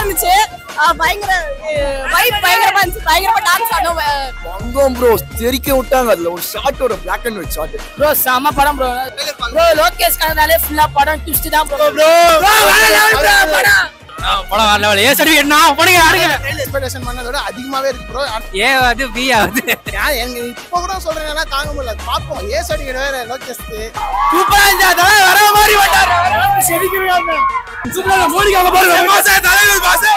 இருந்துச்சு. பயங்கர வைப் பயங்கரமா இருந்துச்சு. பயங்கரமா டான்ஸ் ஆனோம். வந்தோம் ப்ரோ, தெரிக்க விட்டாங்க. அதுல ஒரு ஷாட்டோட black and white shot bro. செம படம் ப்ரோ. ப்ரோ லோகேஷ் கனடாலே ஃபுல்லா படம் ட்விஸ்ட் தான் ப்ரோ. ப்ரோ வேற லெவல் ப்ரோ படம். படம் வேற லெவல். ஏ சர்டிஃபிகேட் நான் போடுங்க யாருங்க. எக்ஸ்பெக்டேஷன் பண்ணதோட அதிகமாவே இருக்கு ப்ரோ. ஏ அது பி ஆகுது. எங்க இப்ப கூட சொல்றேன்னா தாங்க முடியல. பாப்போம். ஏ சர்டிஃபிகேட் வேற லோகேஷ்க்கு சூப்பரா இருந்துச்சு. வர மாதிரி வந்தாரு. செடிக்குறாங்க. சூப்பரா மோனிகாங்க பாருங்க. மாசே தலைவர் மாசே.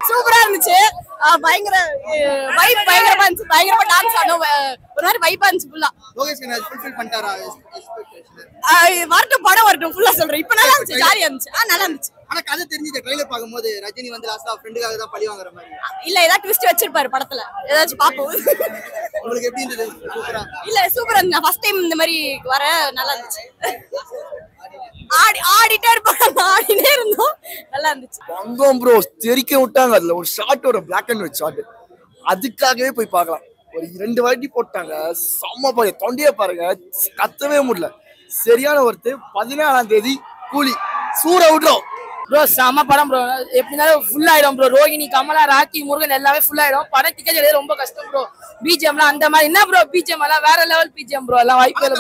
சூப்பரா இருந்துச்சு. பயங்கர வைப் பயங்கரமா இருந்துச்சு. பயங்கரமா டான்ஸ் ஆனோம். ஒரு மாதிரி வைப்பா இருந்துச்சு ஃபுல்லா. லோகேஷ் என்ன ஃபுல்ஃபில் பண்ணிட்டாரா எக்ஸ்பெக்டேஷன்? வரட்டும் படம் வரட்டும் ஃபுல்லா சொல்றேன். இப்போ நல்லா இருந்துச்சு. ஜாலியா இருந்துச்சு. நல்லா இருந்துச்சு. ஆனா கதை தெரிஞ்சது ட்ரைலர் பாக்கும்போது ரஜினி வந்து லாஸ்டா ஃப்ரெண்டுக்காக தான் பழி வாங்குற மாதிரி. இல்ல ஏதாவது ட்விஸ்ட் வச்சிருப்பாரு படத்துல. ஏதாச்சும் பாப்போம். உங்களுக்கு எப்படி இருந்தது? சூப்பரா. இல்ல சூப்பரா இருந்துச்சு. நான் ஃபர்ஸ்ட் டைம் இந்த மாதிரி வர நல்லா இருந்துச்சு. ஆடிட்டே இருப்போம். ஆடினே இருந்தோம். நல்லா இருந்துச்சு. வந்தோம் ப்ரோ, தெரிக்க விட்டாங்க. அதுல ஒரு ஷாட்டோட பிளாக் அண்ட் ஒயிட் ஷாட். அதுக்காகவே போய் பார்க்கலாம். ஒரு 2 வாட்டி போட்டாங்க. செம்ம பாரு, தொண்டையே பாருங்க, கத்தவே முடியல. சரியான ஒருத்து. 14ஆம் தேதி கூலி சூற விடுறோம் ப்ரோ. செம படம் ப்ரோ. எப்படினாலும் ஃபுல் ஆயிடும் ப்ரோ. ரோஹிணி, கமலா, ராக்கி, முருகன் எல்லாமே ஃபுல் ஆயிடும். படம் டிக்கெட் எடுக்க ரொம்ப கஷ்டம் ப்ரோ. பிஜிஎம்லாம் அந்த மாதிரி என்ன ப்ரோ, பிஜிஎம் எல்லாம் வேற லெவல் பிஜிஎம் ப்ரோ. எல்லாம் வாய்ப்பு இல்ல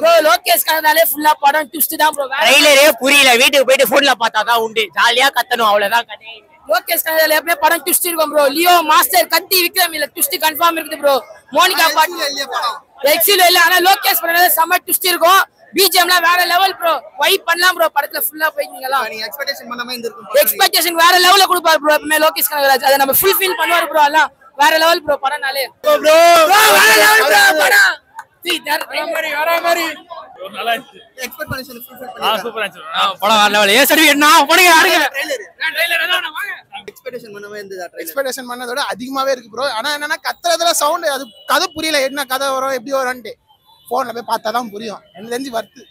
ப்ரோ. லோகேஷ் கனடாலே ஃபுல்லா படம் ட்விஸ்ட் தான் ப்ரோ. ட்ரைலரே புரியல. வீட்டுக்கு போயிட்டு போன்ல பார்த்தாதான் உண்டு. ஜாலியா கத்தணும் அவ்வளவுதான் கதை. லோகேஷ் கனடால எப்பவே படம் ட்விஸ்ட் இருக்கும் ப்ரோ. லியோ, மாஸ்டர், கத்தி, விக்ரம் இல்ல ட்விஸ்ட் கன்ஃபார்ம் இருக்குது ப்ரோ. மோனிகா பாட்டு எக்ஸில் இல்ல. ஆனா லோகேஷ் கனடால செம ட்விஸ்ட் இருக்கும். பிஜிஎம்லாம் வேற லெவல் ப்ரோ. வைப் பண்ணலாம் ப்ரோ. படத்துல ஃபுல்லா போயிட்டீங்களா? நீங்க எக்ஸ்பெக்டேஷன் பண்ணாம இருந்திருக்கும். எக்ஸ்பெக்டேஷன் வேற லெவல்ல கொடுப்பாரு ப்ரோ. எப்பவுமே லோகேஷ் கனகராஜ் அதை நம்ம ஃபுல்ஃபில் பண்ணுவாரு ப்ரோ. எல்லாம் வேற லெவல் ப்ரோ. படம்னாலே ப்ரோ வேற லெவல் ப்ரோ. படம் வர மாதிரி நல்லா இருந்துச்சு. எக்ஸ்பெக்டேஷன் ஃபுல்ஃபில் பண்ணிட்டாங்க. சூப்பரா இருந்துச்சு. படம் வேற லெவல். ஏ சர்டிஃபிகேட் நான் போடுங்க யாருங்க. ட்ரைலர் எக்ஸ்பெக்டேஷன் பண்ணவே இருந்ததா? எக்ஸ்பெக்டேஷன் பண்ணதோட அதிகமாவே இருக்கு ப்ரோ. ஆனா என்னன்னா கத்துறதுல சவுண்ட் அது கதை புரியல. என்ன கதை வரும் எப்படி வரும்னு போன்ல போய் பார்த்தா தான் புரியும். எனக்கு தெரிஞ்சு வர்த்து.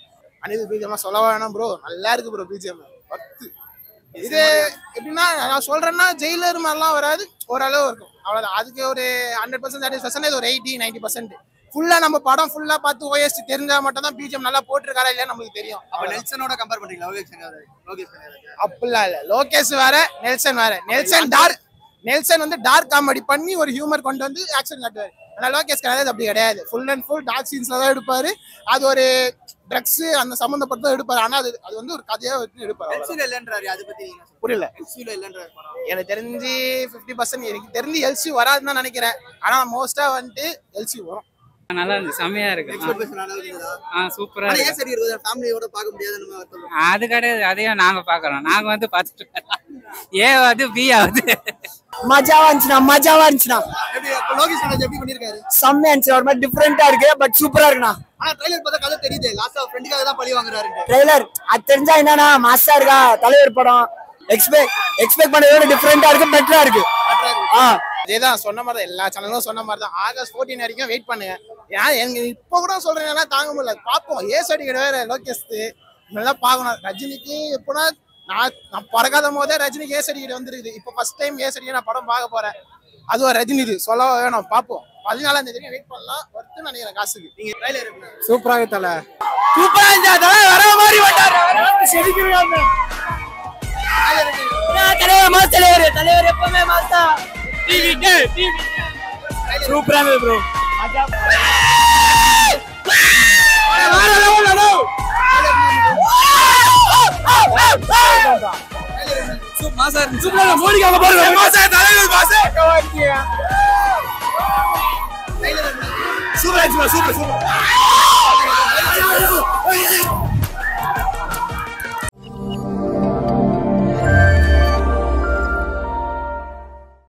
அனிது பிஜிஎம் சொல்ல வேணாம் ப்ரோ. நல்லா இருக்கு ப்ரோ பிஜிஎம். வர்த்து. இது எப்படின்னா நான் சொல்றேன்னா ஜெயிலர் மாதிரிலாம் வராது. ஓரளவு இருக்கும் அவ்வளவுதான். அதுக்கு ஒரு 100% சாட்டிஸ்ஃபேக்ஷன். ஒரு 80-90% ஃபுல்லா நம்ம படம் ஃபுல்லா பார்த்து ஓஎஸ்டி தெரிஞ்சா மட்டும் தான் பிஜிஎம் நல்லா போட்டிருக்காரா இல்லையா நமக்கு தெரியும். அப்ப நெல்சனோட கம்பேர் பண்றீங்களா? லோகேஷ் அப்படிலாம் இல்ல. லோகேஷ் வேற, நெல்சன் வேற. நெல்சன் வந்து டார்க் காமெடி பண்ணி ஒரு ஹியூமர் கொண்டு வந்து ஆக்ஷன் காட்டுவாரு. ஆனா லோகேஷ் கனகராஜ் அப்படி கிடையாது. ஃபுல் அண்ட் ஃபுல் டார்க் சீன்ஸ்ல தான் எடுப்பாரு. அது ஒரு ட்ரக்ஸ் அந்த சம்பந்தப்பட்டு தான் எடுப்பாரு. ஆனா அது வந்து ஒரு கதையா வச்சு எடுப்பாரு. புரியல. எனக்கு தெரிஞ்சு 50%. எனக்கு தெரிஞ்சு எல்சி வராதுன்னு தான் நினைக்கிறேன். ஆனா மோஸ்டா வந்துட்டு எல்சி வரும். நல்லா இருக்கு. செமையா இருக்கு. சூப்பரா இருக்கு. ஃபேமிலியோட பார்க்க முடியாது. அது கிடையாது. அதையும் நாங்க பாக்குறோம். நாங்க வந்து பார்த்துட்டு ஏ அது பி ஆகுது. மஜாவா இருந்துச்சுனா. லோகேஷ் கனகராஜ் எப்படி பண்ணிருக்காரு? செம்மையா இருந்துச்சு. ஒரு மாதிரி டிஃபரெண்டா இருக்கு. பட் சூப்பரா இருக்குண்ணா. ஆனா ட்ரைலர் பார்த்தா கதை தெரியுது. லாஸ்டா ஃப்ரெண்டுக்காக தான் பழி வாங்குறாரு. ட்ரைலர் அது தெரிஞ்சா என்னன்னா மாஸ்டா இருக்கா தலைவர் படம். எக்ஸ்பெக்ட் பண்ணதோட டிஃபரெண்டா இருக்கு. பெட்டரா இருக்கு. இதேதான் சொன்ன மாதிரி எல்லா சேனலும் சொன்ன மாதிரி தான். August 14 வரைக்கும் வெயிட் பண்ணுங்க. எனக்கு இப்ப கூட சொல்றேன்னா தாங்க முடியல. பாப்போம். ஏ சர்டிஃபிகேட் வேற லோகேஷ்க்கு நல்லா பாக்கணும். ரஜினிக்கு எப்போனா நான் பிறக்காத போதே ரஜினிக்கு ஏ சர்டிஃபிகேட் வந்துருக்குது. இப்போ ஃபர்ஸ்ட் டைம் ஏ சர்டிஃபிகேட் நான் படம் பார்க்க போறேன். அதுவும் ரஜினி இது சொல்ல வேணும். பாப்போம். 14ஆம் தேதி வெயிட் பண்ணலாம். ஒர்த்து நினைக்கிறேன் காசுக்கு. நீங்க ட்ரைலர் சூப்பராக தல. சூப்பரா இருந்துச்சு. தல வர மாதிரி வந்தாரு. செடிக்குறாங்க. தலைவர் எப்பவுமே மாஸ்டா. டிவி சூப்பரா இருக்கு ப்ரோ. சூப்பரா மோனிகாங்க பாருங்க. மாசே தலைவர் மாசே. சூப்பரா சூப்பர்.